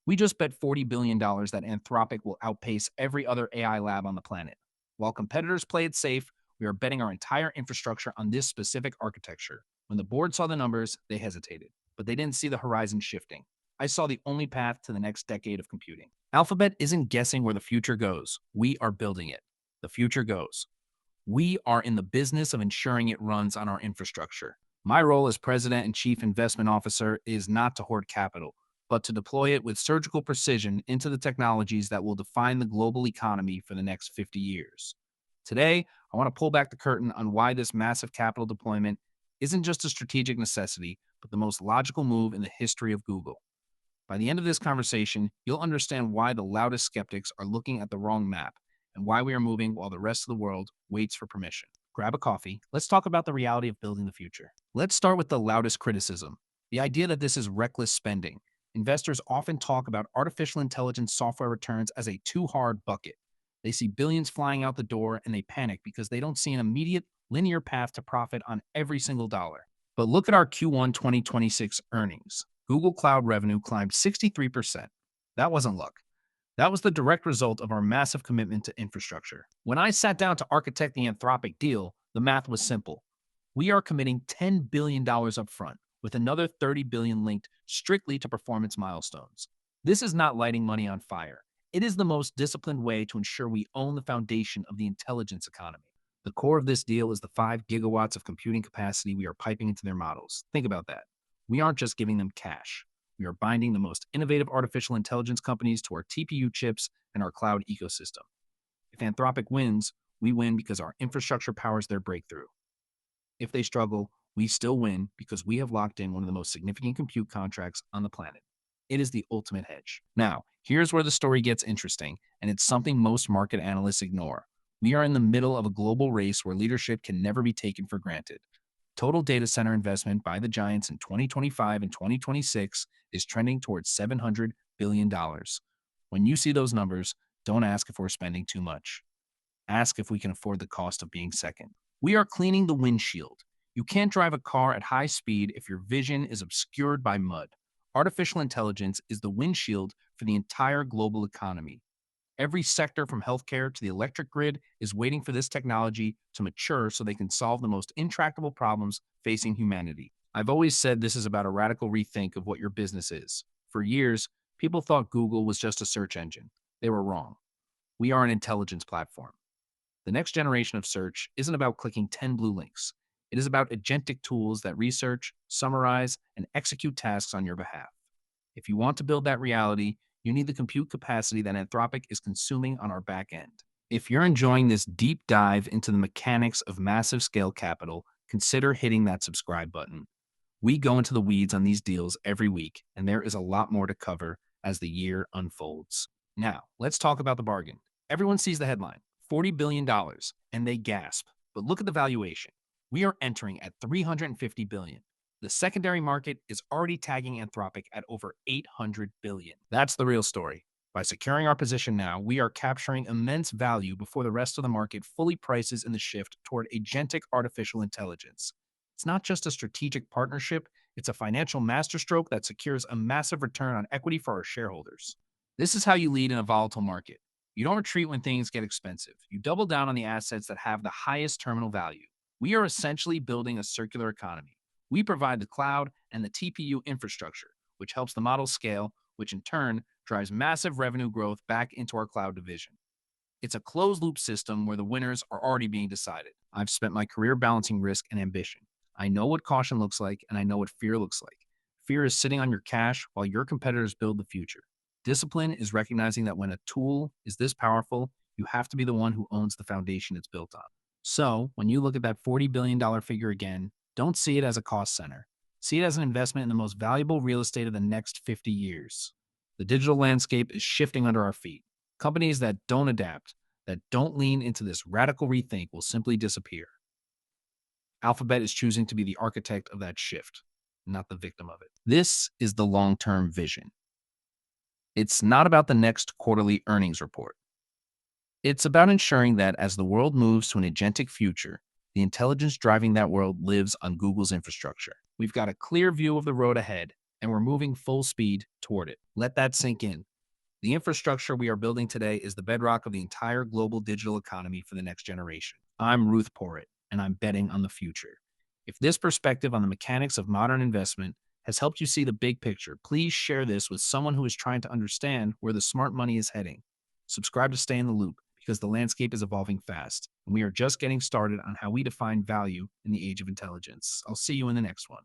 We just bet $40 billion that Anthropic will outpace every other AI lab on the planet. While competitors play it safe, we are betting our entire infrastructure on this specific architecture. When the board saw the numbers, they hesitated, but they didn't see the horizon shifting. I saw the only path to the next decade of computing. Alphabet isn't guessing where the future goes. We are building it. The future goes. We are in the business of ensuring it runs on our infrastructure. My role as president and chief investment officer is not to hoard capital, but to deploy it with surgical precision into the technologies that will define the global economy for the next 50 years. Today, I want to pull back the curtain on why this massive capital deployment isn't just a strategic necessity, but the most logical move in the history of Google. By the end of this conversation, you'll understand why the loudest skeptics are looking at the wrong map and why we are moving while the rest of the world waits for permission. Grab a coffee. Let's talk about the reality of building the future. Let's start with the loudest criticism, the idea that this is reckless spending. Investors often talk about artificial intelligence software returns as a too hard bucket. They see billions flying out the door and they panic because they don't see an immediate linear path to profit on every single dollar. But look at our Q1 2026 earnings. Google Cloud revenue climbed 63%. That wasn't luck. That was the direct result of our massive commitment to infrastructure. When I sat down to architect the Anthropic deal, the math was simple. We are committing $10 billion upfront, with another $30 billion linked strictly to performance milestones. This is not lighting money on fire. It is the most disciplined way to ensure we own the foundation of the intelligence economy. The core of this deal is the 5 gigawatts of computing capacity we are piping into their models. Think about that. We aren't just giving them cash. We are binding the most innovative artificial intelligence companies to our TPU chips and our cloud ecosystem. If Anthropic wins, we win because our infrastructure powers their breakthrough. If they struggle, we still win because we have locked in one of the most significant compute contracts on the planet. It is the ultimate hedge. Now, here's where the story gets interesting, and it's something most market analysts ignore. We are in the middle of a global race where leadership can never be taken for granted. Total data center investment by the giants in 2025 and 2026 is trending towards $700 billion. When you see those numbers, don't ask if we're spending too much. Ask if we can afford the cost of being second. We are cleaning the windshield. You can't drive a car at high speed if your vision is obscured by mud. Artificial intelligence is the windshield for the entire global economy. Every sector from healthcare to the electric grid is waiting for this technology to mature so they can solve the most intractable problems facing humanity. I've always said this is about a radical rethink of what your business is. For years, people thought Google was just a search engine. They were wrong. We are an intelligence platform. The next generation of search isn't about clicking 10 blue links. It is about agentic tools that research, summarize, and execute tasks on your behalf. If you want to build that reality, you need the compute capacity that Anthropic is consuming on our back end. If you're enjoying this deep dive into the mechanics of massive scale capital, consider hitting that subscribe button. We go into the weeds on these deals every week, and there is a lot more to cover as the year unfolds. Now, let's talk about the bargain. Everyone sees the headline, $40 billion, and they gasp. But look at the valuation. We are entering at $350 billion. The secondary market is already tagging Anthropic at over $800 billion. That's the real story. By securing our position now, we are capturing immense value before the rest of the market fully prices in the shift toward agentic artificial intelligence. It's not just a strategic partnership, it's a financial masterstroke that secures a massive return on equity for our shareholders. This is how you lead in a volatile market. You don't retreat when things get expensive. You double down on the assets that have the highest terminal value. We are essentially building a circular economy. We provide the cloud and the TPU infrastructure, which helps the model scale, which in turn drives massive revenue growth back into our cloud division. It's a closed loop system where the winners are already being decided. I've spent my career balancing risk and ambition. I know what caution looks like, and I know what fear looks like. Fear is sitting on your cash while your competitors build the future. Discipline is recognizing that when a tool is this powerful, you have to be the one who owns the foundation it's built on. So, when you look at that $40 billion figure again, don't see it as a cost center. See it as an investment in the most valuable real estate of the next 50 years. The digital landscape is shifting under our feet. Companies that don't adapt, that don't lean into this radical rethink will simply disappear. Alphabet is choosing to be the architect of that shift, not the victim of it. This is the long-term vision. It's not about the next quarterly earnings report. It's about ensuring that as the world moves to an agentic future, the intelligence driving that world lives on Google's infrastructure. We've got a clear view of the road ahead, and we're moving full speed toward it. Let that sink in. The infrastructure we are building today is the bedrock of the entire global digital economy for the next generation. I'm Ruth Porritt, and I'm betting on the future. If this perspective on the mechanics of modern investment has helped you see the big picture, please share this with someone who is trying to understand where the smart money is heading. Subscribe to stay in the loop because the landscape is evolving fast, and we are just getting started on how we define value in the age of intelligence. I'll see you in the next one.